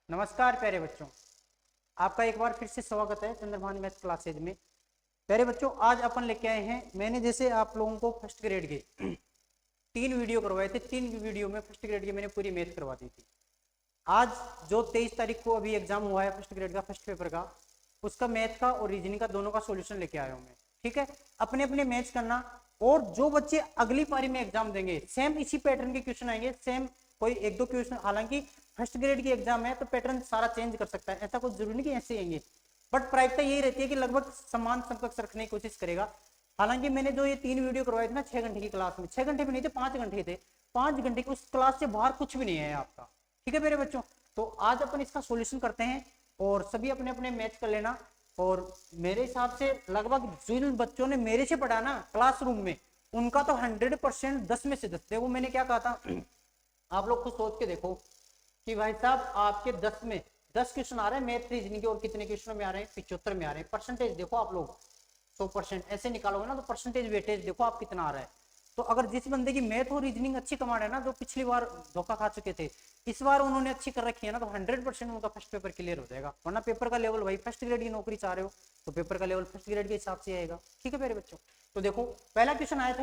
नमस्कार प्यारे बच्चों, आपका एक बार फिर से स्वागत है चंद्रभान मैथ क्लासेज में। प्यारे बच्चों, आज अपन लेके आए हैं, मैंने जैसे आप लोगों को फर्स्ट ग्रेड के 3 वीडियो करवाए थे, 3 वीडियो में फर्स्ट ग्रेड की मैंने पूरी मैथ करवा दी थी। आज जो 23 तारीख को अभी एग्जाम हुआ है फर्स्ट ग्रेड का फर्स्ट पेपर का, उसका मैथ का और रीजनिंग का दोनों का सोल्यूशन लेके आया हूँ मैं। ठीक है, अपने अपने मैच करना, और जो बच्चे अगली पारी में एग्जाम देंगे सेम इसी पैटर्न के क्वेश्चन आएंगे, सेम कोई एक दो क्वेश्चन, हालांकि फर्स्ट ग्रेड की एग्जाम है तो पैटर्न सारा चेंज कर सकता है, ऐसा कुछ जरूरी नहीं कि ऐसे आएंगे, बट प्रायिकता यही रहती है कि लगभग समान समकक्ष रखने की कोशिश करेगा। हालांकि मैंने जो ये 3 वीडियो करवाए थे ना 6 घंटे की क्लास में, 6 घंटे में नहीं थे, 5 घंटे थे, 5 घंटे की उस क्लास से बाहर कुछ भी नहीं है आपका। ठीक है मेरे बच्चों, तो आज अपन इसका सोल्यूशन करते हैं और सभी अपने अपने मैच कर लेना। और मेरे हिसाब से लगभग जिन बच्चों ने मेरे से पढ़ा ना क्लासरूम में, उनका तो 100% 10 में से 10। देखो मैंने क्या कहा था, आप लोग खुद सोच के देखो कि भाई साहब आपके 10 में 10 क्वेश्चन आ रहे हैं मैथ रीजनिंग के, और कितने क्वेश्चन में आ रहे हैं, 75 में आ रहे हैं। परसेंटेज देखो आप लोग 100% ऐसे निकालोगे ना तो परसेंटेज वेटेज देखो आप कितना आ रहा है। तो अगर जिस बंदे की मैथ और रीजनिंग अच्छी कमांड है ना, जो पिछली बार धोखा खा चुके थे, इस बार उन्होंने अच्छी कर रखी है ना, तो 100% उनका फर्स्ट पेपर क्लियर हो जाएगा। वरना पेपर का लेवल, भाई फर्स्ट ग्रेड की नौकरी चाह रहे हो तो पेपर का लेवल फर्स्ट ग्रेड के हिसाब से आएगा। ठीक है मेरे बच्चों, तो देखो पहला क्वेश्चन आया था,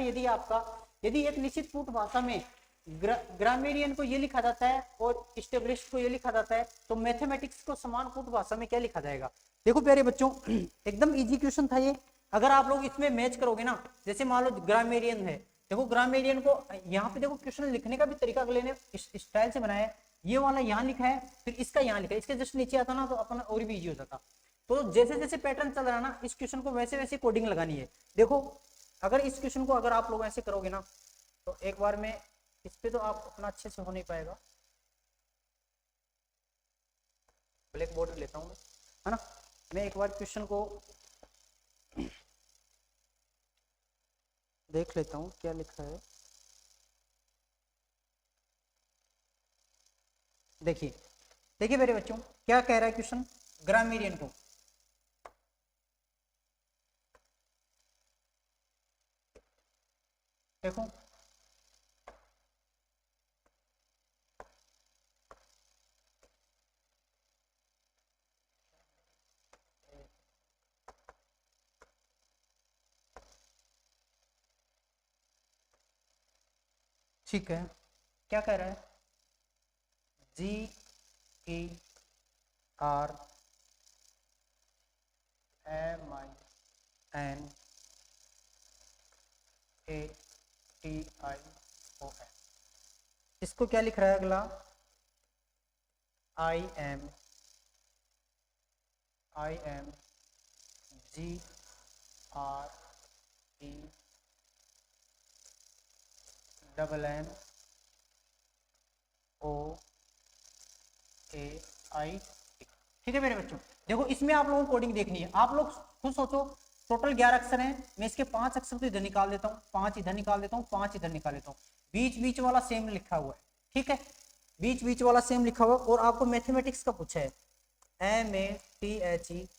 यदि एक निश्चित पुट भाषा में ग्रामेरियन को ये लिखा जाता है और स्टेब्लिश्ड को ये लिखा जाता है, तो मैथमेटिक्स को समान पुट भाषा में क्या लिखा जाएगा। देखो प्यारे बच्चों, एकदम इजी क्वेश्चन था ये। अगर आप लोग इसमें मैच करोगे ना, जैसे मान लो ग्रामेरियन है, देखो ग्रामेरियन को यहाँ पे देखो क्वेश्चन लिखने का भी तरीका अगले ने इस स्टाइल से बनाया है। ये वाला यहाँ लिखा है, फिर इसका यहाँ लिखा है, इसके जस्ट नीचे आता ना तो अपना और भी इजी हो जाता। तो जैसे जैसे पैटर्न चल रहा है ना, इस क्वेश्चन को वैसे वैसे कोडिंग लगानी है। देखो अगर इस क्वेश्चन को अगर आप लोग ऐसे करोगे ना, तो एक बार में इस पे तो आप अपना अच्छे से हो नहीं पाएगा। ब्लैक बोर्ड लेता हूँ है ना, मैं एक बार क्वेश्चन को देख लेता हूँ क्या लिखा है। देखिए देखिए मेरे बच्चों, क्या कह रहा है क्वेश्चन ग्रामेरियन को। देखो ठीक है, क्या कह रहा है, GERMANATION, इसको क्या लिख रहा है अगला, I am GREMMOAI। ठीक है मेरे बच्चों, देखो इसमें आप लोगों को कोडिंग देखनी है। आप लोग खुद सोचो, टोटल 11 अक्षर हैं, मैं इसके 5 अक्षर तो इधर निकाल देता हूँ, 5 इधर निकाल देता हूँ, 5 इधर निकाल देता हूँ, बीच बीच वाला सेम लिखा हुआ है। ठीक है, बीच बीच वाला सेम लिखा हुआ, और आपको मैथमेटिक्स का पूछा है, MATHEMATICS,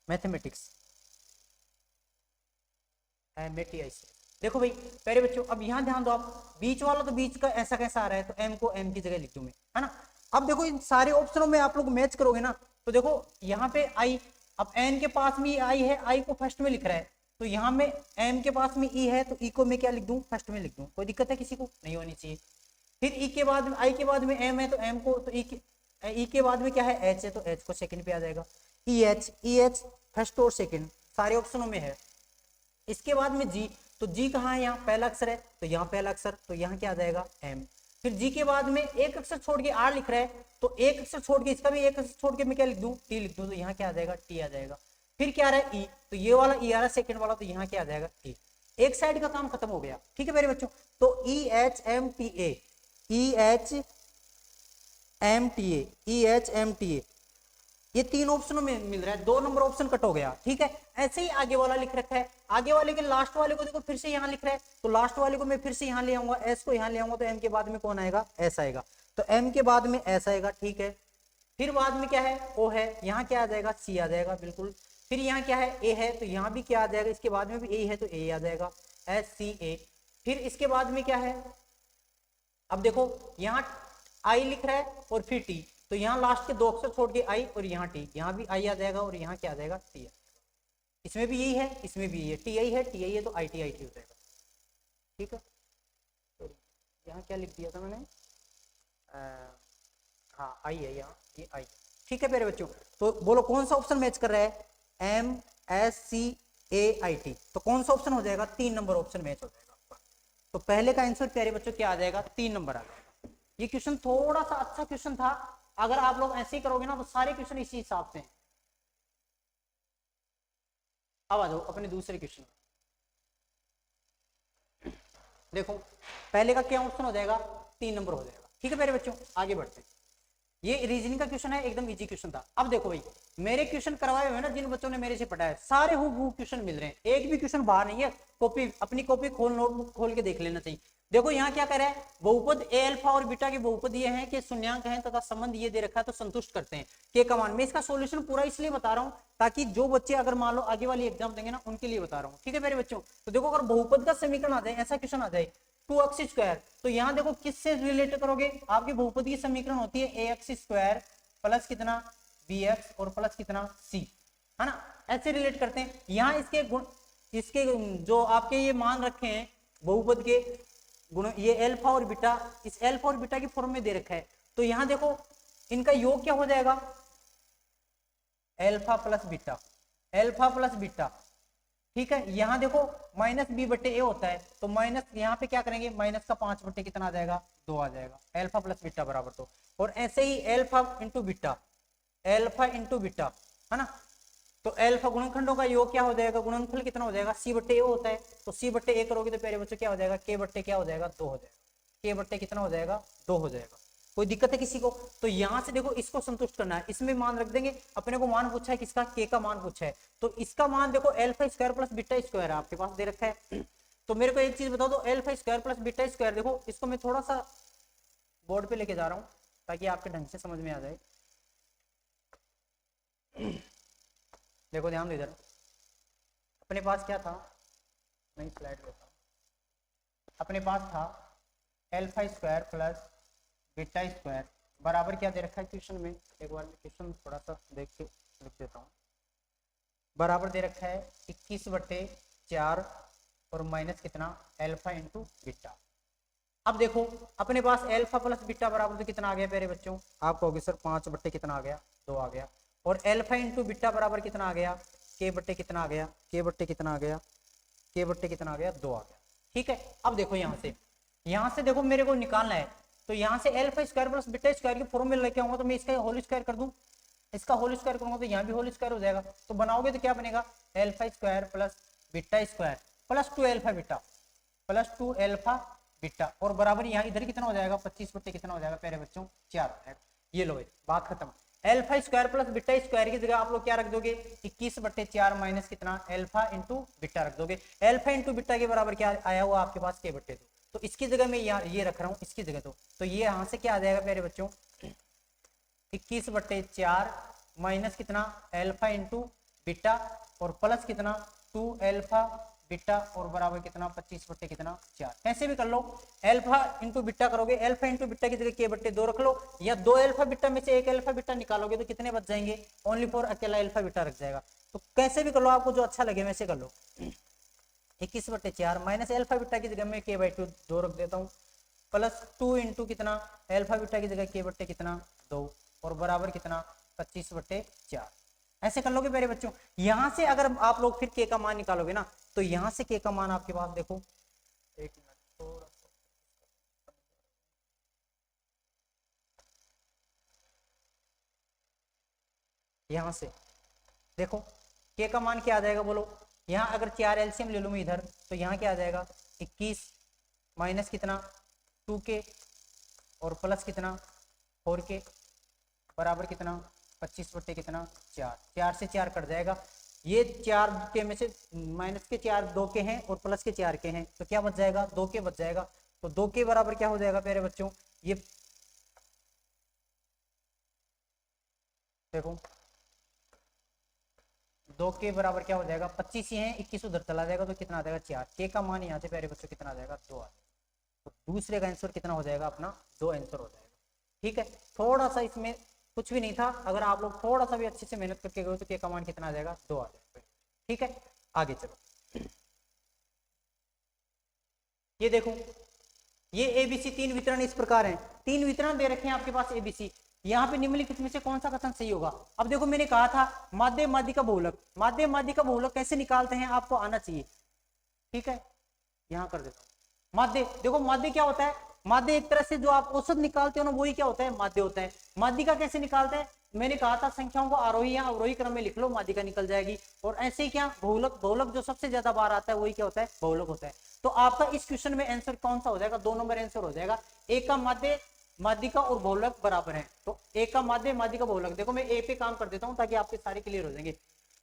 मैथमेटिक्स MATICS। देखो भाई प्यारे बच्चों, अब यहाँ ध्यान दो आप, बीच वाला तो बीच का ऐसा कैसा आ रहा है, तो M को M की जगह लिख दूं मैं, है ना। अब देखो इन सारे ऑप्शनों में आप लोग मैच करोगे ना, तो देखो यहाँ पे I, अब N के पास में I है, I को फर्स्ट में लिख रहा है, तो यहाँ में M के पास में E है, तो E को मैं क्या लिख दूं, फर्स्ट में लिख दूं। कोई दिक्कत है किसी को, नहीं होनी चाहिए। फिर E के बाद में, I के बाद में M है, तो M को, तो E के बाद में क्या है, H है, तो H को सेकंड पे आ जाएगा। EH फर्स्ट और सेकंड सारे ऑप्शनों में है। इसके बाद में G, तो G कहाँ है, यहाँ पहला अक्षर है, तो यहाँ पहला अक्षर, तो यहाँ क्या आ जाएगा M। फिर G के बाद में एक अक्षर छोड़ के R लिख रहा है, तो एक अक्षर छोड़ के, इसका भी एक अक्षर छोड़ के मैं क्या लिख दूं, T लिख दूं, तो यहाँ क्या आ जाएगा, T आ जाएगा। फिर क्या आ रहा है E, तो ये वाला E आ रहा है सेकंड वाला, तो यहाँ क्या आ जाएगा T। एक साइड का काम खत्म हो गया। ठीक है मेरे बच्चों, तो EHMTA ये 3 ऑप्शनों में मिल रहा है, 2 नंबर ऑप्शन कट हो गया। ठीक है, ऐसे ही आगे वाला लिख रखा है, आगे वाले के लास्ट वाले को देखो फिर से यहाँ लिख रहा है, तो लास्ट वाले को मैं फिर से यहाँ ले आऊंगा, एस को यहाँ ले आऊंगा, तो एम के बाद में कौन आएगा, एस आएगा, तो एम के बाद में एस आएगा। ठीक है, फिर बाद में क्या है, ओ है, यहाँ क्या आ जाएगा, सी आ जाएगा बिल्कुल। फिर यहाँ क्या है, ए है, तो यहाँ भी क्या आ जाएगा, इसके बाद में भी ए है, तो ए आ जाएगा, SCA। फिर इसके बाद में क्या है, अब देखो यहाँ आई लिख रहा है और फिर टी, तो यहाँ लास्ट के 2 अक्षर छोड़ के आई और यहाँ टी, यहाँ भी आई आ जाएगा और यहाँ क्या आ जाएगा टी। इसमें भी यही है, इसमें भी यही है, टी आई है, टी आई है, तो आई टी हो जाएगा। ठीक है, तो यहाँ क्या लिख दिया था मैंने, हाँ आई है यहाँ, ये आई। ठीक है प्यारे बच्चों, तो बोलो कौन सा ऑप्शन मैच कर रहा है, M S C A I T, तो कौन सा ऑप्शन हो जाएगा, 3 नंबर ऑप्शन मैच हो जाएगा आपका। तो पहले का आंसर प्यारे बच्चों क्या आ जाएगा, 3 नंबर आ जाएगा। ये क्वेश्चन थोड़ा सा अच्छा क्वेश्चन था, अगर आप लोग ऐसे ही करोगे ना तो सारे क्वेश्चन इसी हिसाब से हैं। अब आ जाओ अपने दूसरे क्वेश्चन। देखो पहले का क्या ऑप्शन हो जाएगा, 3 नंबर हो जाएगा। ठीक है मेरे बच्चों, आगे बढ़ते हैं। ये रीजनिंग का क्वेश्चन है, एकदम इजी क्वेश्चन था। अब देखो भाई, मेरे क्वेश्चन करवाए हुए ना जिन बच्चों ने मेरे से पढ़ा है, सारे हूबहू क्वेश्चन मिल रहे हैं, एक भी क्वेश्चन बाहर नहीं है। कॉपी, अपनी कॉपी खोल, नोटबुक खोल के देख लेना चाहिए। देखो यहाँ क्या कर रहा है, बहुपद ए अल्फा और बीटा के बहुपद ये हैं कि शून्यांक हैं तथा संबंध ये दे रखा है तो संतुष्ट करते हैं के कमान। मैं इसका सॉल्यूशन पूरा इसलिए बता रहा हूँ ताकि जो बच्चे अगर मान लो आगे वाली एग्जाम देंगे ना उनके लिए बता रहा हूँ। ठीक है मेरे बच्चों, तो देखो अगर बहुपद का समीकरण आ जाए, ऐसा क्वेश्चन आ जाए 2x², तो यहाँ देखो किससे रिलेट करोगे, आपकी बहुपद की समीकरण होती है ax² प्लस कितना bx और प्लस कितना c, है ना, ऐसे रिलेट करते हैं। यहाँ इसके गुण, इसके जो आपके ये मान रखे हैं बहुपद के गुण, ये अल्फा और बीटा, इस अल्फा और बीटा की फॉर्म में दे रखा है, तो यहाँ देखो इनका योग क्या हो जाएगा, alpha plus beta, alpha plus beta. ठीक है, यहाँ देखो माइनस बी बटे ए होता है, तो माइनस यहाँ पे क्या करेंगे, माइनस का 5 बटे कितना आ जाएगा, 2 आ जाएगा, अल्फा प्लस बीटा बराबर 2। और ऐसे ही alpha into beta, alpha into beta, है ना, तो अल्फा गुणनखंडों का योग क्या हो जाएगा, गुणनफल कितना हो जाएगा, सी बटे ए होता है, तो सी बटे ए करोगे तो प्यारे बच्चों क्या हो जाएगा, के बट्टे क्या हो जाएगा, 2 हो जाएगा, के बट्टे कितना हो जाएगा, 2 हो जाएगा। कोई दिक्कत है किसी को, तो यहां से देखो इसको संतुष्ट करना है, इसमें मान रख देंगे। अपने को मान पूछा है किसका, के का मान पूछा है, तो इसका मान देखो अल्फा² प्लस बीटा स्क्वायर आपके पास दे रखा है। तो मेरे को एक चीज बताओ, तो अल्फा² प्लस बीटा स्क्वायर, देखो इसको मैं थोड़ा सा बोर्ड पे लेके जा रहा हूं ताकि आपके ढंग से समझ में आ जाए। देखो ध्यान दो इधर, अपने पास क्या था, नहीं स्लाइड लेता, अपने पास था अल्फा² प्लस बीटा स्क्वायर बराबर क्या दे रखा है क्वेश्चन में, एक बार मैं क्वेश्चन थोड़ा सा देख के लिख देता हूँ। बराबर दे रखा है 21/4 और माइनस कितना, अल्फा इंटू बीटा। अब देखो अपने पास अल्फा प्लस बीटा बराबर तो कितना आ गया मेरे बच्चों, आप कहोगे सर 5 बट्टे कितना आ गया, 2 आ गया। और अल्फा इंटू बीटा बराबर कितना आ गया, के बट्टे कितना आ गया, के बट्टे कितना आ गया, के बट्टे कितना आ गया, 2 आ गया। ठीक है, अब देखो यहाँ से देखो मेरे को निकालना है, तो यहाँ से अल्फा² प्लस बीटा स्क्वायर की फॉर्मूला लेके आऊंगा, तो मैं इसका होल स्क्वायर कर दूं, इसका होल स्क्वायर करूंगा तो यहाँ भी होल स्क्वायर हो जाएगा। तो बनाओगे तो क्या बनेगा, अल्फा² plus beta square plus 2 alpha beta plus 2 alpha beta, और बराबर यहाँ इधर कितना हो जाएगा, 25 बट्टे कितना हो जाएगा प्यारे बच्चों, 4 हो जाएगा। ये लो बात खत्म। अल्फा² प्लस बीटा स्क्वायर की जगह आप लोग क्या रख दोगे, 21/4 माइनस कितना, अल्फा इंटू बीटा रख दोगे। अल्फा इंटू बीटा के बराबर क्या आया हुआ आपके पास, के बट्टे 2, तो इसकी जगह मैं ये रख रहा हूँ, इसकी जगह तो ये यहाँ से क्या आ जाएगा प्यारे बच्चों, 21/4 माइनस कितना, अल्फा इंटू बीटा और प्लस कितना 2 अल्फा बीटा और बराबर कितना 25/4। ऐसे भी कर लो, अल्फा इंटू बीटा करोगे, अल्फा इंटू बीटा की जगह के बट्टे 2 रख लो, या 2 अल्फा बीटा में से 1 अल्फा बीटा निकालोगे तो कितने बच जाएंगे, ओनली फॉर अकेला अल्फा बीटा रख जाएगा। तो कैसे भी कर लो, आपको जो अच्छा लगे वैसे कर लो। 21/4 माइनस अल्फा बीटा की जगह में के/2 2 रख देता हूँ, प्लस 2 इंटू कितना, अल्फा बीटा की जगह के बट्टे कितना 2 और बराबर कितना 25/4। ऐसे कर लोगे मेरे बच्चों। यहां से अगर आप लोग फिर के का मान निकालोगे ना, तो यहां से के का मान आपके पास देखो, एक मिनट थोड़ा सा, यहां से देखो के का मान क्या आ जाएगा बोलो, यहाँ अगर 4 एलसीएम ले लूँ मैं इधर, तो यहाँ क्या आ जाएगा 21 माइनस कितना 2k और प्लस कितना 4k बराबर कितना 25 कितना 4, 4 से 4 कट जाएगा। ये 4 के में से माइनस के 4 2 के हैं और प्लस के 4 के हैं, तो क्या बच जाएगा 2 के बच जाएगा। तो 2 के बराबर क्या हो जाएगा प्यारे बच्चों, ये देखो 2 के बराबर क्या हो जाएगा 25 ही है, 21 उधर चला जाएगा तो कितना आ जाएगा 4, के का मान यहाँ से प्यारे बच्चों कितना आ जाएगा 2 आ जाएगा। तो दूसरे का आंसर कितना हो जाएगा अपना 2 आंसर हो जाएगा। ठीक है, थोड़ा सा इसमें कुछ भी नहीं था, अगर आप लोग थोड़ा सा भी अच्छे से मेहनत करके गए तो के कमांड कितना आ जाएगा 2 आ जाएगा। ठीक है, आगे चलो। ये देखो, ये एबीसी 3 वितरण इस प्रकार हैं, 3 वितरण दे रखे हैं आपके पास एबीसी। यहाँ पे निम्नलिखित में से कौन सा कथन सही होगा। अब देखो मैंने कहा था माध्य माध्यिका बहुलक, माध्य माध्यिका बहुलक कैसे निकालते हैं आपको आना चाहिए। ठीक है, यहाँ कर देता हूँ माध्य। देखो माध्य क्या होता है, माध्य एक तरह से जो आप औसत निकालते हो ना वही क्या होता है, माध्य होता है। माध्यिका कैसे निकालते हैं, मैंने कहा था संख्याओं को आरोही या अवरोही क्रम में लिख लो, माध्यिका निकल जाएगी। और ऐसे ही क्या बहुलक, बहुलक जो सबसे ज्यादा बार आता है वही क्या होता है, बहुलक होता है। तो आपका इस क्वेश्चन में आंसर कौन सा हो जाएगा, 2 नंबर आंसर हो जाएगा। एक का माध्य माध्यिका और बहुलक बराबर है, तो एक का माध्य माध्यिका बहुलक। देखो मैं ए पे काम कर देता हूं ताकि आपके सारे क्लियर हो जाएंगे।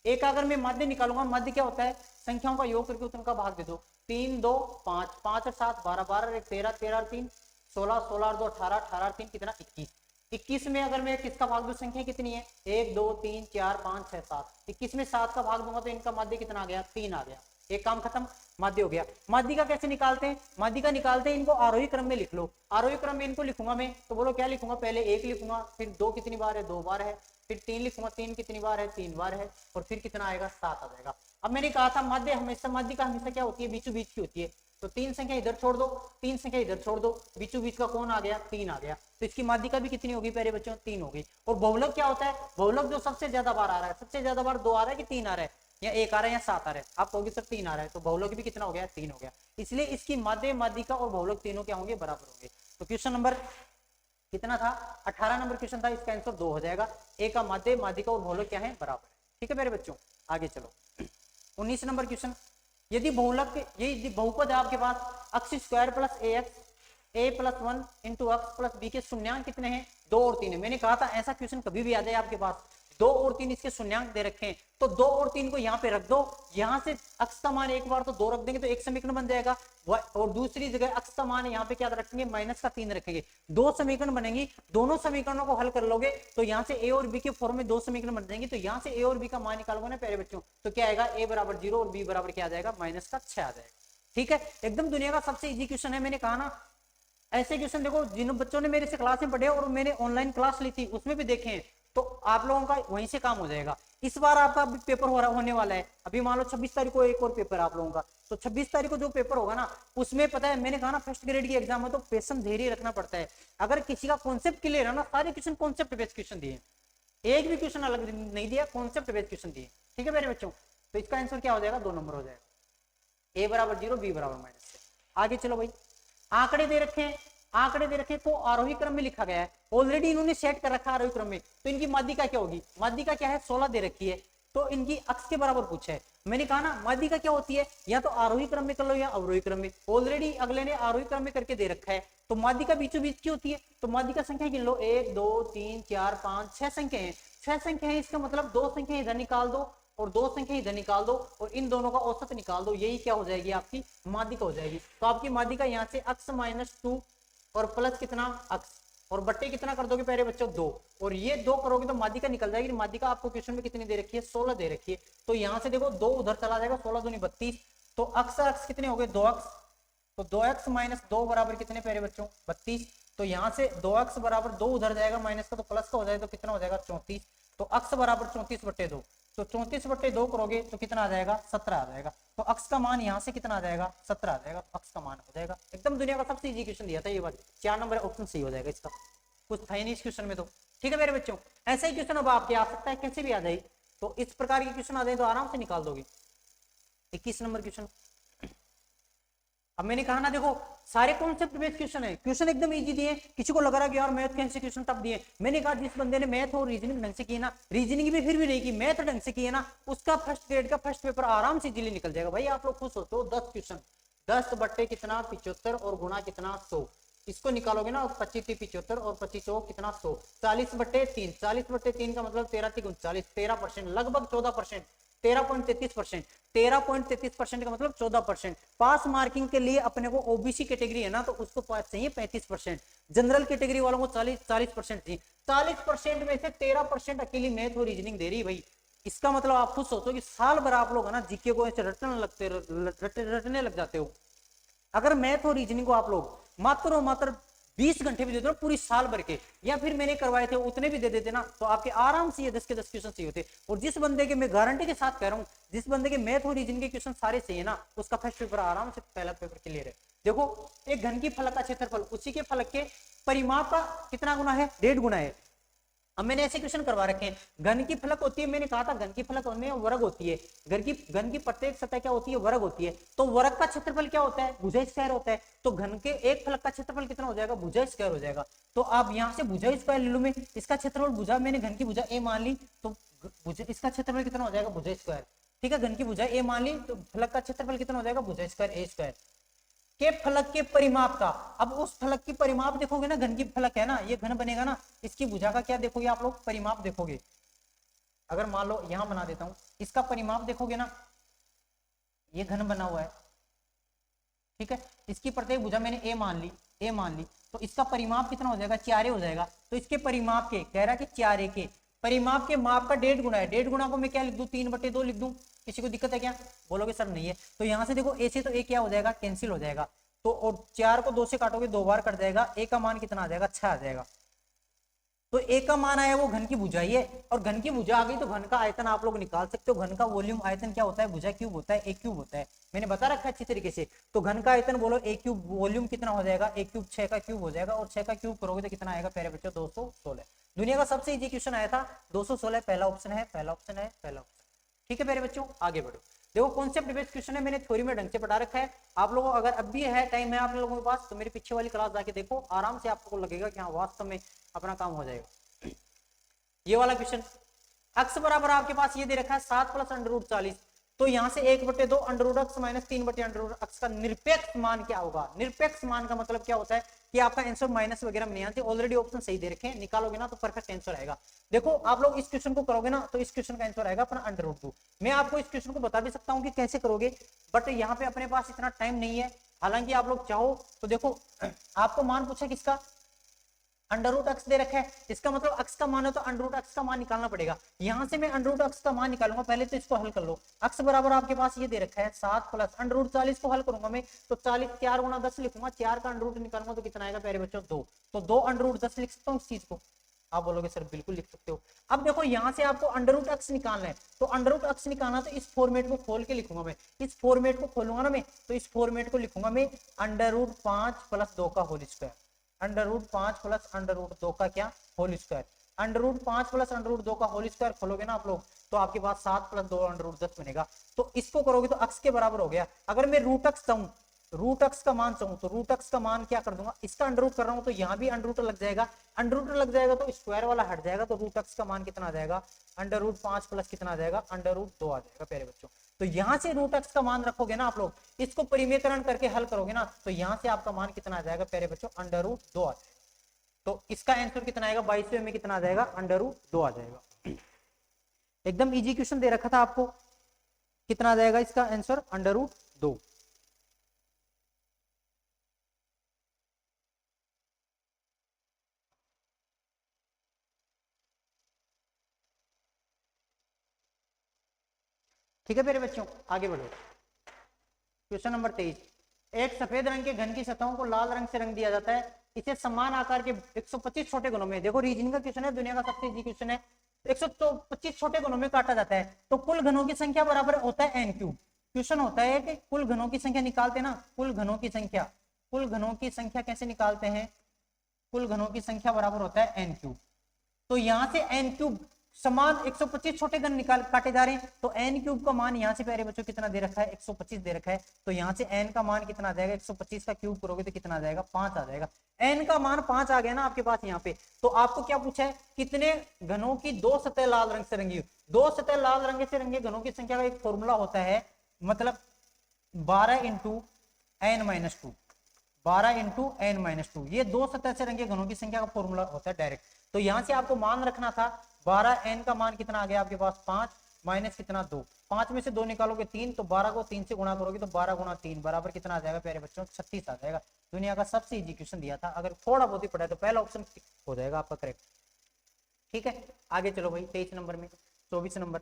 एक अगर मैं माध्य निकालूंगा, माध्य क्या होता है, संख्याओं का योग करके उनका भाग दे दो। 3 2 5, 5 और 7 12, 12 1 13, 13 और 3 16, 16 और 2 18, 18 और 3 कितना 21। 21 में अगर मैं किसका भाग दूं, संख्या कितनी है 1 2 3 4 5 6 7, 21 में 7 का भाग दूंगा तो इनका माध्य कितना आ गया, 3 आ गया। एक काम खत्म, माध्य हो गया। माध्यिका कैसे निकालते हैं, माध्यिका निकालते हैं इनको आरोही क्रम में लिख लो। आरोही क्रम में इनको लिखूंगा मैं, तो बोलो क्या लिखूंगा, पहले 1 लिखूंगा, फिर 2 कितनी बार है 2 बार है, फिर 3 लिखूंगा, 3 कितनी बार है 3 बार है, और फिर कितना आएगा 7 आ जाएगा। अब मैंने कहा था माध्य हमेशा, माध्यिका हमेशा क्या होती है, बीचों बीच की होती है। तो 3 संख्या इधर छोड़ दो, 3 संख्या इधर छोड़ दो, बीचों बीच का कौन आ गया, 3 आ गया। तो इसकी माध्यिका भी कितनी होगी प्यारे बच्चों, 3 होगी। और बहुलक क्या होता है, बहुलक जो सबसे ज्यादा बार आ रहा है, सबसे ज्यादा बार 2 आ रहा है कि 3 आ रहा है, या 1 आ रहा है या 7 आ रहा है, आप कहोगे सर 3 आ रहा है, तो बहुलक भी कितना हो गया, 3 हो गया। इसलिए इसकी माध्य माध्यिका और बहुलक तीनों क्या होंगे, बराबर होंगे। तो क्वेश्चन नंबर कितना था, 18 नंबर क्वेश्चन था, इसका आंसर 2 हो जाएगा। एक का माध्य माध्यिका और बहुलक क्या है, बराबर है। ठीक है मेरे बच्चों, आगे चलो। 19 नंबर क्वेश्चन, यदि बहुलक, यदि बहुपद है आपके पास, x square plus a x, a plus 1 into x plus b के शून्यांक कितने हैं, 2 और 3 है। मैंने कहा था ऐसा क्वेश्चन कभी भी आ जाए आपके पास, 2 और 3 इसके शून्यांक दे रखे हैं, तो 2 और 3 को यहाँ पे रख दो, यहाँ से अक्ष का मान एक बार तो 2 रख देंगे तो एक समीकरण बन जाएगा, और दूसरी जगह अक्ष का मान यहाँ पे क्या रखेंगे, माइनस का 3 रखेंगे, 2 समीकरण बनेंगी। दोनों समीकरणों को हल कर लोगे तो यहाँ से ए और बी के फॉर्म में 2 समीकरण बन जाएंगे, तो यहाँ से ए और बी का मान निकालोगे ना प्यारे बच्चों, तो क्या आएगा, ए बराबर 0 और बी बराबर क्या आ जाएगा, माइनस का 6 आ जाएगा। ठीक है, एकदम दुनिया का सबसे इजी क्वेश्चन है। मैंने कहा ना ऐसे क्वेश्चन देखो, जिन बच्चों ने मेरे से क्लास में पढ़े और मैंने ऑनलाइन क्लास ली थी उसमें भी देखे हैं, तो आप लोगों का वहीं से काम हो जाएगा। इस बार आपका पेपर होने वाला है, अभी मान लो 26 तारीख को एक और पेपर आप लोगों का, तो 26 तारीख को जो पेपर होगा ना उसमें पता है, मैंने कहा ना फर्स्ट ग्रेड की एग्जाम है तो पेशेंस धैर्य रखना पड़ता है। अगर किसी का कॉन्सेप्ट क्लियर है ना, सारे क्वेश्चन कॉन्सेप्ट बेस्ड क्वेश्चन दिए, एक भी क्वेश्चन अलग नहीं दिया, कॉन्सेप्ट बेस्ड क्वेश्चन दिए। ठीक है मेरे बच्चों, तो इसका आंसर क्या हो जाएगा, 2 नंबर हो जाएगा, ए बराबर 0 बी बराबर माइनस। आगे चलो भाई, आंकड़े दे रखे हैं, आंकड़े दे रखे को आरोही क्रम में लिखा गया है, ऑलरेडी इन्होंने सेट कर रखा है आरोही क्रम में, तो इनकी माध्यिका क्या होगी, माध्यिका क्या है 16 दे रखी है, तो इनकी अक्ष के बराबर पूछा है। मैंने कहा ना माध्यिका क्या होती है, या तो आरोही क्रम में कर लो या अवरोही क्रम में, ऑलरेडी अगले ने आरोही क्रम में करके दे रखा है, तो माध्यिका बीचों बीच की होती है। तो माध्यिका संख्या गिन लो, 1 2 3 4 5 6 संख्या है, 6 संख्या है, इसका मतलब 2 संख्या इधर निकाल दो और 2 संख्या इधर निकाल दो और इन दोनों का औसत निकाल दो, यही क्या हो जाएगी आपकी माध्यिका हो जाएगी। तो आपकी माध्यिका यहाँ से अक्ष माइनस 2 और प्लस कितना अक्ष और बट्टे कितना कर दोगे प्यारे बच्चों 2, और ये 2 करोगे तो माध्यिका निकल जाएगी। माध्यिका आपको क्वेश्चन में कितनी दे रखी है, 16 दे रखी है, तो यहाँ से देखो 2 उधर चला जाएगा, 16 दूनी 32, तो अक्ष अक्ष कितने हो गए 2 अक्ष, तो 2 अक्ष माइनस 2 बराबर कितने प्यारे बच्चों 32, तो यहाँ से 2 अक्ष बराबर 2 उधर जाएगा माइनस का, तो प्लस का हो जाएगा, तो कितना हो जाएगा 34, तो अक्ष बराबर 34/2, तो 34/2 करोगे तो कितना आ जाएगा 17 आ जाएगा, तो अक्ष का मान यहाँ से कितना आ जाएगा 17 आ जाएगा, तो अक्ष का मान हो जाएगा। एकदम दुनिया का सबसे इजी क्वेश्चन दिया था ये बात, 4 नंबर ऑप्शन सही हो जाएगा, इसका कुछ था ही नहीं इस क्वेश्चन में तो। ठीक है मेरे बच्चों, ऐसा ही क्वेश्चन अब आपके आ सकता है, कैसे भी आ जाए, तो इस प्रकार के क्वेश्चन आ जाए तो आराम से निकाल दोगे। 21 नंबर क्वेश्चन, अब मैंने कहा ना देखो सारे कॉन्सेप्ट बेस्ड क्वेश्चन है, क्वेश्चन एकदम इजी दिए, किसी को लग रहा है कि यार मैथ के ऐसे क्वेश्चन टफ दिए, मैंने कहा जिस बंदे ने मैथ और रीजनिंग ढंग से की ना, रीजनिंग भी फिर भी नहीं की, मैथ ढंग से की है ना, उसका फर्स्ट ग्रेड का फर्स्ट पेपर आराम से इजीली निकल जाएगा। भाई आप लोग खुश होते हो, 10 क्वेश्चन 10 बट्टे कितना 75 और गुणा कितना 100, इसको निकालोगे ना 25 75 और 25 कितना 100, 40/3, 40/3 का मतलब 13 3 39, 13%, लगभग 14%, 13.33%, 13.33% का मतलब 14%। पास मार्किंग के लिए अपने को ओबीसी कैटेगरी है ना तो उसको पास चाहिए 35%, जनरल कैटेगरी वालों को 40% चाहिए, 40% में से 13% अकेली मैथ और रीजनिंग दे रही भाई। इसका मतलब आप खुद सोचो कि साल भर आप लोग है ना जीके को ऐसे रटने लग जाते हो। अगर मैथ और रीजनिंग को आप लोग मात्र और मात्र 20 घंटे भी दे दो पूरी साल भर के, या फिर मैंने करवाए थे उतने भी दे देते ना, तो आपके आराम से ये 10 के 10 क्वेश्चन चाहिए होते। और जिस बंदे के, मैं गारंटी के साथ कह रहा हूँ, जिस बंदे के मैथ और रीजनिंग के क्वेश्चन सारे चाहिए ना, उसका फर्स्ट पेपर आराम से पहला पेपर क्लियर है। देखो एक घन की फलक का क्षेत्रफल उसी के फलक के परिमाप का कितना गुना है, 1.5 गुना है। अब मैंने ऐसे क्वेश्चन करवा रखे हैं, घन की फलक होती है, मैंने कहा था घन की फलक में वर्ग होती है, घन की प्रत्येक सतह क्या होती है, वर्ग होती है। तो वर्ग का क्षेत्रफल क्या होता है, भुजा स्क्वायर होता है। तो घन के एक फलक का क्षेत्रफल कितना हो जाएगा, भुजा स्क्वायर हो जाएगा। तो आप यहाँ से भुजा स्क्वायर ले लो, मैं इसका क्षेत्रफल भुजा, मैंने घन की भुजा ए मान ली, तो भुजा इसका क्षेत्रफल कितना हो जाएगा, भुजा स्क्वायर। ठीक है, घन की भुजा ए मान ली, तो फलक का क्षेत्रफल कितना हो जाएगा, भुजा स्क्वायर ए स्क्वायर के फलक के परिमाप का। अब उस फलक की परिमाप देखोगे ना, घन की फलक है ना, ये घन बनेगा ना, इसकी भुजा का क्या देखोगे आप लोग, परिमाप देखोगे। अगर मान लो यहां बना देता हूं, इसका परिमाप देखोगे ना, ये घन बना हुआ है, ठीक है, इसकी प्रत्येक भुजा मैंने ए मान ली, तो इसका परिमाप कितना हो जाएगा, 4 हो जाएगा। तो इसके परिमाप के, कह रहा है कि 4 के परिमाप के माप का 1.5 गुना है। 1.5 गुना को मैं क्या लिख दूं, 3/2 लिख दूं। किसी को दिक्कत है क्या, बोलोगे सर नहीं है। तो यहां से देखो ए से तो ए क्या हो जाएगा, कैंसिल हो जाएगा। तो और 4 को 2 से काटोगे, 2 बार कट जाएगा, ए का मान कितना आ जाएगा, 6 आ जाएगा। तो ए का मान आया वो घन की भुजा ही है, और घन की भुजा आ गई तो घन का आयतन आप लोग निकाल सकते हो। घन का वॉल्यूम आयतन क्या होता है, भुजा क्यूब होता है, ए क्यूब होता है, मैंने बता रखा है अच्छी तरीके से। तो घन का आयतन बोलो ए क्यूब, वॉल्यूम कितना हो जाएगा, ए क्यूब 6 का क्यूब हो जाएगा, और 6 का क्यूब करोगे तो कितना आएगा प्यारे बच्चों, 216। दुनिया का सबसे इजी क्वेश्चन आया था 216, पहला ऑप्शन है, पहला ऑप्शन है, पहला ऑप्शन। ठीक है प्यारे बच्चों, आगे बढ़ो। देखो कॉन्सेप्ट बेस्ड क्वेश्चन है, मैंने थ्योरी में ढंग से पढ़ा रखा है। आप लोगों अगर अब भी है टाइम है आप लोगों के पास, तो मेरी पीछे वाली क्लास जाके देखो, आराम से आपको लगेगा कि हाँ वास्तव में अपना काम हो जाएगा। ये वाला क्वेश्चन, अक्स बराबर आपके पास ये दे रखा है 7 + √40। तो यहां से 1/2 √x - 3/√x का निरपेक्ष मान क्या होगा। निरपेक्ष मान का मतलब क्या होता है कि आपका आंसर माइनस वगैरह में नहीं आते, ऑलरेडी ऑप्शन सही दे रखे हैं, निकालोगे ना तो परफेक्ट आंसर आएगा। देखो आप लोग इस क्वेश्चन को करोगे ना, तो इस क्वेश्चन का आंसर आएगा अपना √2। मैं आपको इस क्वेश्चन को बता भी सकता हूं कि कैसे करोगे, बट यहाँ पे अपने पास इतना टाइम नहीं है। हालांकि आप लोग चाहो तो देखो, आपको मान पूछा किसका, √x दे रखा है, इसका मतलब x का मान है तो √x का मान निकालना पड़ेगा। यहां से मैं √x का मान निकालूंगा, पहले तो इसको हल कर लो। x बराबर आपके पास ये दे रखा है 7 + √40 को हल करूंगा मैं, तो 40 4 × 10 लिखूंगा, 4 का √ निकालूंगा तो कितना आएगा प्यारे बच्चों, 2। तो 2 √10 लिख सकता हूँ इस चीज को। आप बोलोगे सर बिल्कुल लिख सकते हो। अब देखो यहाँ से आपको √x निकालना है, तो √x निकालना तो इस फॉर्मेट को खोल के लिखूंगा मैं, इस फॉर्मेट को खोलूंगा ना मैं, तो इस फॉर्मेट को लिखूंगा मैं √5 + 2 का होल स्क्वायर, √5 + √2 का क्या, होल स्क्वायर। √5 + √2 का होल स्क्वायर खोलोगे ना आप लोग, तो आपके पास 7 + 2 √10 बनेगा। तो इसको करोगे तो x के बराबर हो गया। अगर मैं √x चाहूं, √x का मान चाहूं, तो √x का मान क्या कर दूंगा, इसका अंडर कर रहा हूं तो यहाँ भी अंडर लग जाएगा, अंडर लग जाएगा तो स्क्वायर वाला हट जाएगा, तो √x का मान कितना आ जाएगा, √5 + कितना आ जाएगा, √2 आ जाएगा प्यारे बच्चों। तो यहां से √x का मान रखोगे ना आप लोग, इसको परिमेयकरण करके हल करोगे ना, तो यहां से आपका मान कितना आ जाएगा प्यारे बच्चों, √2 आ जाएगा। तो इसका आंसर कितना आएगा, 22वें में कितना आ जाएगा, √2 आ जाएगा। एकदम इजी क्वेश्चन दे रखा था आपको, कितना आ जाएगा इसका आंसर, √2। ठीक है मेरे बच्चों, आगे बढ़ो। क्वेश्चन नंबर 23, एक सफेद रंग के घन की सतहों को लाल रंग से रंग दिया जाता है, इसे समान आकार के 125 छोटे घनों में, देखो रीजनिंग का क्वेश्चन है, दुनिया का सबसे इजी क्वेश्चन है, 125 छोटे घनों में काटा जाता है, तो कुल घनों की संख्या बराबर होता है n3। क्वेश्चन होता है कि कुल घनों की संख्या निकालते ना, कुल घनों की संख्या, कुल घनों की संख्या कैसे निकालते हैं, कुल घनों की संख्या बराबर होता है n3। तो यहां से n3 समान 125 छोटे घन निकाल काटे जा रहे हैं, तो n³ का मान यहां से प्यारे बच्चों कितना दे रखा है, 125 दे रखा है। तो यहां से n का मान कितना आ जाएगा, 125 का क्यूब करोगे तो कितना आ जाएगा, 5 आ जाएगा। n का मान 5 आ गया ना आपके पास यहाँ पे। तो आपको क्या पूछा है, कितने घनों की 2 सतह लाल रंग से रंगी, 2 सतह लाल रंग से रंगे घनों की संख्या का एक फॉर्मूला होता है, मतलब 12 × n-2, 12 × n-2, ये 2 सतह से रंगे घनों की संख्या का फॉर्मूला होता है डायरेक्ट। तो यहां से आपको मान रखना था 12, n का मान कितना आ गया आपके पास 5 माइनस कितना 2, 5 में से 2 निकालोगे 3, तो 12 को 3 से गुणा करोगे तो 12 × 3 बराबर कितना आ जाएगा प्यारे बच्चों, 36 आ जाएगा। दुनिया का सबसे इजी क्वेश्चन दिया था, अगर थोड़ा बहुत ही पढ़ा तो पहला ऑप्शन हो जाएगा आपका करेक्ट। ठीक है, आगे चलो भाई 23 नंबर में, 24 नंबर,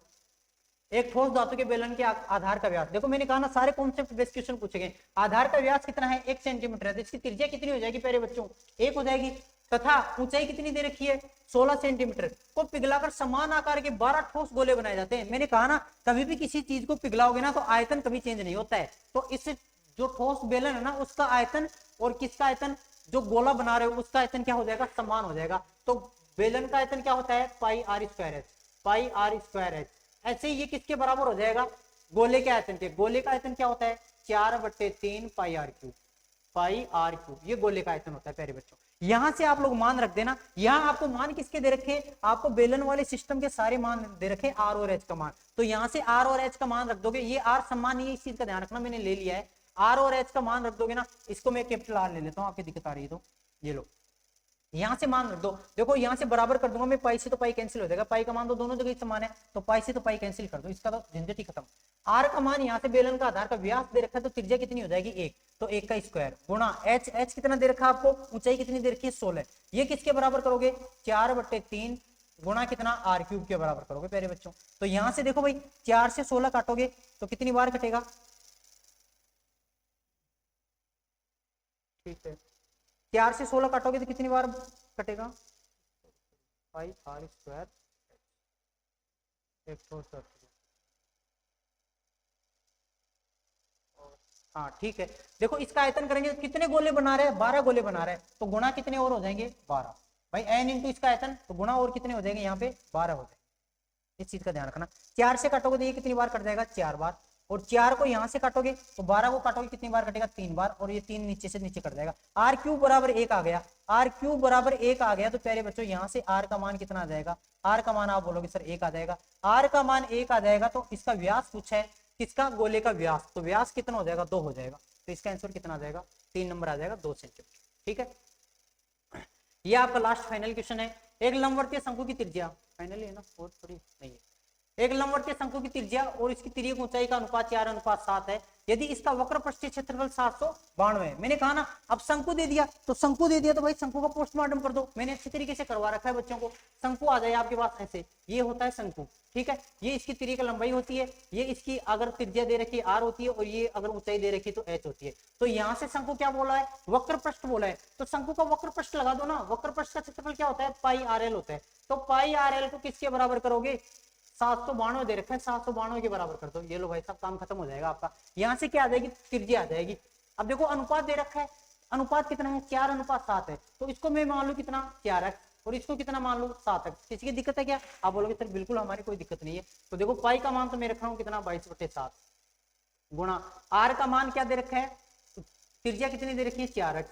एक ठोस धातु के बेलन के आधार का व्यास, देखो मैंने कहा ना सारे कॉन्सेप्ट बेस्ड क्वेश्चन पूछे गए। आधार का व्यास कितना है 1 सेंटीमीटर है, तो इसकी त्रिज्या कितनी हो जाएगी प्यारे बच्चों 1 हो जाएगी, तथा ऊंचाई कितनी दे रखी है 16 सेंटीमीटर को पिघलाकर समान आकार के 12 ठोस गोले बनाए जाते हैं। मैंने कहा ना कभी भी किसी चीज को पिघलाओगे ना तो आयतन कभी चेंज नहीं होता है, तो इससे जो ठोस बेलन है ना उसका आयतन और किसका आयतन, जो गोला बना रहे हो उसका आयतन क्या हो जाएगा समान हो जाएगा। तो बेलन का आयतन क्या होता है pi r square h, pi r square h. ऐसे ये किसके बराबर हो जाएगा गोले के आयतन के, गोले का आयतन क्या होता है 4/3 pi r cube, pi r cube ये गोले का आयतन होता है प्यारे बच्चों। यहां से आप लोग मान रख देना, यहां आपको मान किसके दे रखे, आपको बेलन वाले सिस्टम के सारे मान दे रखे आर और एच का मान, तो यहां से आर और एच का मान रख दोगे, ये आर सम्मान ये इस चीज का ध्यान रखना मैंने ले लिया है, आर और एच का मान रख दोगे ना, इसको मैं कैपिटल आर ले लेता हूं, आपकी दिक्कत आ रही है तो ये लो यहां से मान रख दो, देखो यहां से बराबर कर दूंगा मैं, पाई से तो पाई कैंसिल हो जाएगा, पाई का मान तो दोनों जगह समान है, तो पाई से तो पाई कैंसिल कर दो, इसका तो झंझट ही खत्म। आर का मान यहाँ से बेलन का आधार का व्यास दे रखा है, तो त्रिज्या कितनी हो जाएगी 1, तो 1 का स्क्वायर गुणा एच, एच कितना दे रखा है आपको, ऊंचाई कितनी दे रखी है 16, ये किसके बराबर करोगे 4/3 गुणा कितना आर क्यूब के बराबर करोगे प्यारे बच्चों। तो यहां से देखो भाई 4 से 16 काटोगे तो कितनी बार कटेगा, ठीक है 4 से 16 काटोगे तो कितनी बार कटेगा, पाई आर स्क्वायर एक ठोस धातु, हाँ ठीक है। देखो इसका आयतन करेंगे कितने गोले बना रहे हैं 12 गोले बना रहे हैं, तो गुणा कितने और हो जाएंगे 12, भाई एन इंटू इसका आयतन, तो गुणा और कितने हो जाएंगे यहाँ पे 12 हो जाएंगे, इस चीज का ध्यान रखना। 4 से काटोगे तो ये कितनी बार कट जाएगा 4 बार, और 4 को यहां से काटोगे तो 12 को काटोगे कितनी बार कटेगा 3 बार, और ये 3 नीचे से नीचे कट जाएगा, आर क्यूब बराबर 1 आ गया, आर क्यूब बराबर 1 आ गया, तो प्यारे बच्चों यहाँ से आर का मान कितना आ जाएगा, आर का मान आप बोलोगे सर 1 आ जाएगा, आर का मान 1 आ जाएगा, तो इसका व्यास पूछा है किसका गोले का व्यास, तो व्यास कितना हो जाएगा 2 हो जाएगा, तो इसका आंसर कितना आ जाएगा 3 नंबर आ जाएगा 2 सेंटीमीटर, ठीक है। ये आपका लास्ट फाइनल क्वेश्चन है, एक लंबवर्तीय शंकु की त्रिज्या, फाइनली है ना बहुत थोड़ी नहीं है, एक लंबवर्तीय शंकु की त्रिज्या और इसकी तिर्यक ऊंचाई का अनुपात 4:7 है, यदि इसका वक्र पृष्ठीय क्षेत्रफल 792, मैंने कहा ना अब शंकु दे दिया तो शंकु दे दिया तो भाई शंकु का पोस्टमार्टम कर दो, मैंने अच्छी तरीके से करवा रखा है बच्चों को, शंकु आ जाए आपके पास ऐसे, ये होता है शंकु, ठीक है, ये इसकी तिर्यक लंबाई होती है, ये इसकी अगर त्रिज्या दे रखी है आर होती है, और ये अगर ऊंचाई दे रखी है तो एच होती है, तो यहाँ से शंकु क्या बोला है वक्र पृष्ठ बोला है, तो शंकु का वक्र पृष्ठ लगा दो ना, वक्र पृष्ठ का क्षेत्रफल क्या होता है पाई आर एल होता है, तो पाई आर एल को किसके बराबर करोगे 792 दे रखा है, 792 के बराबर कर दो, ये लो भाई सब काम खत्म हो जाएगा आपका, यहाँ से क्या आ जाएगी त्रिज्या आ जाएगी। अब देखो अनुपात दे रखा है, अनुपात कितना है 4:7 है, तो इसको मैं मान लू कितना 4x, और इसको कितना मान लो 7x, किसी की दिक्कत है क्या, आप बोलोगे सर बिल्कुल हमारी कोई दिक्कत नहीं है, तो देखो पाई का मान तो मैं रख रहा हूँ कितना 22/7 गुणा आर का मान क्या दे रखा है, त्रिज्या कितनी दे रखी है 4x,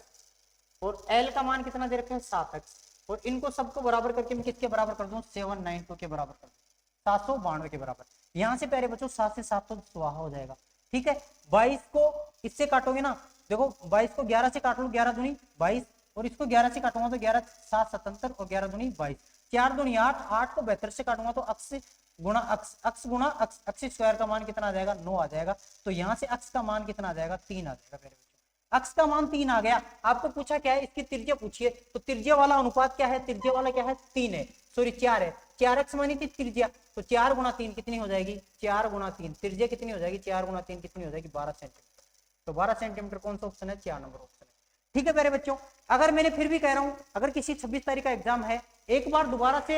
और एल का मान कितना दे रखा है 7x, और इनको सबको बराबर करके मैं किसके बराबर कर दूं 792 के बराबर कर दूं, 792 के बराबर, यहां से प्यारे बच्चों 7 से 7 तो स्वाहा हो जाएगा, ठीक है। 22 को इससे काटोगे ना, देखो 22 को 11 से काट लो, 11 दूनी 22, और इसको 11 से काटूंगा तो 11 7 77 और 11 दूनी 22, 4 दूनी 8, 8 को 72 से काटूंगा तो अक्ष गुणा अक्ष स्क्वायर का मान कितना आ जाएगा 9 आ जाएगा, तो यहाँ से अक्ष का मान कितना आ जाएगा 3 आ जाएगा प्यारे बच्चों, अक्ष का मान 3 आ गया। आपको पूछा क्या है इसकी त्रिज्या पूछिए, तो त्रिज्या वाला अनुपात क्या है, त्रिज्या वाला क्या है 3 है, सॉरी 4 है, 4x मानी थी त्रिज्या, तो 4 गुणा 3 कितनी हो जाएगी 4 गुणा 3 त्रिज्या कितनी हो जाएगी 4 गुणा 3 कितनी हो जाएगी 12 सेंटीमीटर, तो 12 सेंटीमीटर कौन सा ऑप्शन है 4 नंबर ऑप्शन है, ठीक है प्यारे बच्चों। अगर मैंने फिर भी कह रहा हूं अगर किसी 26 तारीख का एग्जाम है, एक बार दोबारा से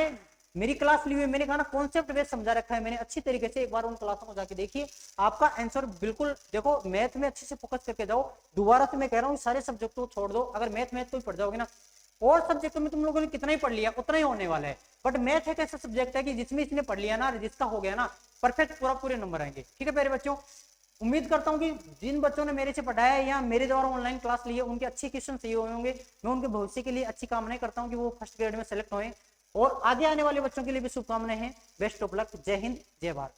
मेरी क्लास ली हुई, मैंने कहा ना कॉन्सेप्ट बेस समझा रखा है मैंने अच्छी तरीके से, एक बार उन क्लासों को जाके देखिए, आपका आंसर बिल्कुल, देखो मैथ में अच्छे से फोकस करके जाओ, दोबारा से मैं कह रहा हूँ सारे सब्जेक्टों को छोड़ दो, अगर मैथ को ही पढ़ जाओगे ना, और सब्जेक्टों में तुम लोगों ने कितना ही पढ़ लिया उतना ही होने वाला है, बट मैथ एक ऐसा सब्जेक्ट है कि जिसमें इसने पढ़ लिया ना, जिसका हो गया ना परफेक्ट, पूरे नंबर आएंगे, ठीक है प्यारे बच्चों। उम्मीद करता हूं कि जिन बच्चों ने मेरे से पढ़ाया है या मेरे द्वारा ऑनलाइन क्लास ली है उनके अच्छे क्वेश्चन सही हुए होंगे, मैं उनके भविष्य के लिए अच्छी कामनाएं करता हूं कि वो फर्स्ट ग्रेड में सेलेक्ट हों, और आगे आने वाले बच्चों के लिए भी शुभकामनाएं हैं, बेस्ट ऑफ लक, जय हिंद जय भारत।